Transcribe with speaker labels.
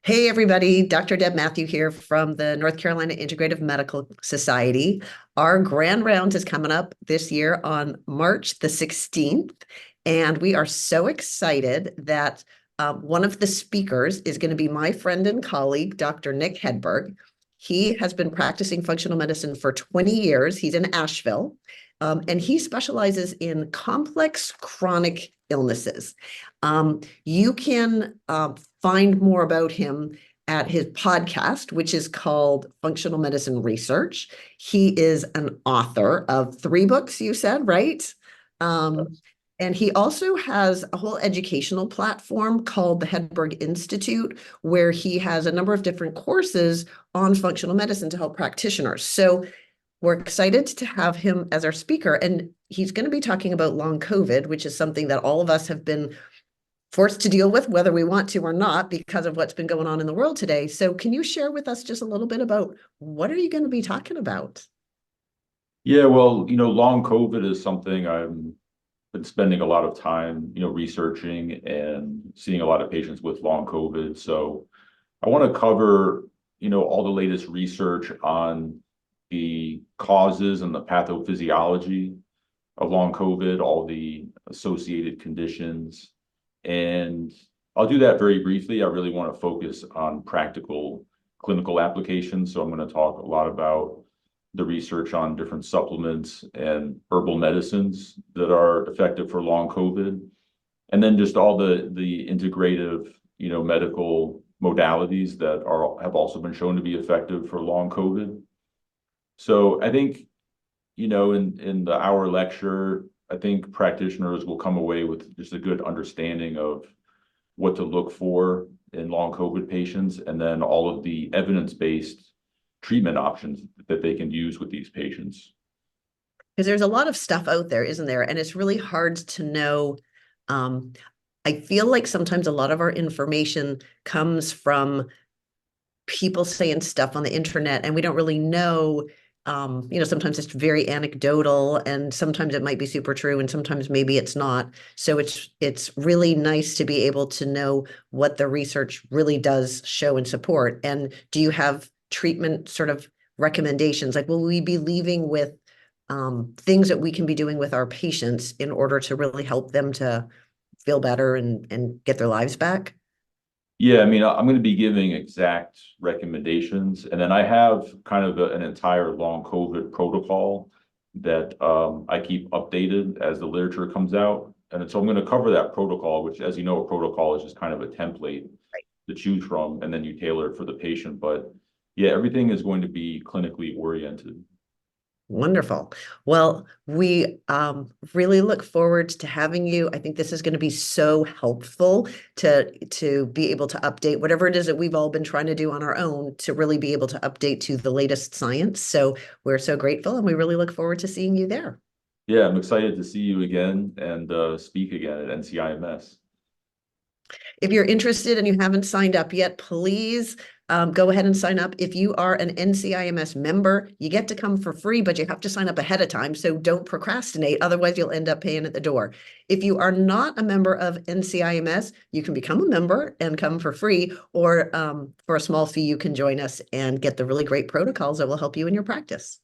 Speaker 1: Hey everybody, Dr. Deb Matthew here from the North Carolina Integrative Medical Society. Our grand round is coming up this year on March the 16th, and we are so excited that one of the speakers is going to be my friend and colleague, Dr. Nik Hedberg. He has been practicing functional medicine for 20 years. He's in Asheville, and he specializes in complex chronic illnesses. You can find more about him at his podcast, which is called Functional Medicine Research. He is an author of 3 books, you said, right? And he also has a whole educational platform called the Hedberg Institute, where he has a number of different courses on functional medicine to help practitioners. So we're excited to have him as our speaker, and he's going to be talking about long COVID, which is something that all of us have been forced to deal with, whether we want to or not, because of what's been going on in the world today. So can you share with us just a little bit about what are you going to be talking about?
Speaker 2: Yeah, well, long COVID is something I've been spending a lot of time, researching and seeing a lot of patients with long COVID. So I want to cover, all the latest research on the causes and the pathophysiology of long COVID, all the associated conditions. And I'll do that very briefly. I really want to focus on practical clinical applications. So I'm going to talk a lot about the research on different supplements and herbal medicines that are effective for long COVID. And then just all the integrative, medical modalities that have also been shown to be effective for long COVID. So I think, in the hour lecture, I think practitioners will come away with just a good understanding of what to look for in long COVID patients, and then all of the evidence-based treatment options that they can use with these patients.
Speaker 1: Because there's a lot of stuff out there, isn't there? And it's really hard to know. I feel like sometimes a lot of our information comes from people saying stuff on the internet, and we don't really know. Sometimes it's very anecdotal, and sometimes it might be super true, and sometimes maybe it's not. So it's really nice to be able to know what the research really does show and support. And do you have treatment sort of recommendations? Like, will we be leaving with things that we can be doing with our patients in order to really help them to feel better and get their lives back?
Speaker 2: Yeah, I mean, I'm going to be giving exact recommendations, and then I have kind of an entire long COVID protocol that I keep updated as the literature comes out. And so I'm going to cover that protocol, which, as you know, a protocol is just kind of a template to choose from, and then you tailor it for the patient. But yeah, everything is going to be clinically oriented.
Speaker 1: Wonderful. Well, we really look forward to having you. I think this is going to be so helpful to be able to update whatever it is that we've all been trying to do on our own to really be able to update to the latest science. So we're so grateful, and we really look forward to seeing you there.
Speaker 2: Yeah, I'm excited to see you again and speak again at NCIMS.
Speaker 1: If you're interested and you haven't signed up yet, please go ahead and sign up. If you are an NCIMS member, you get to come for free, but you have to sign up ahead of time. So don't procrastinate. Otherwise, you'll end up paying at the door. If you are not a member of NCIMS, you can become a member and come for free, or for a small fee, you can join us and get the really great protocols that will help you in your practice.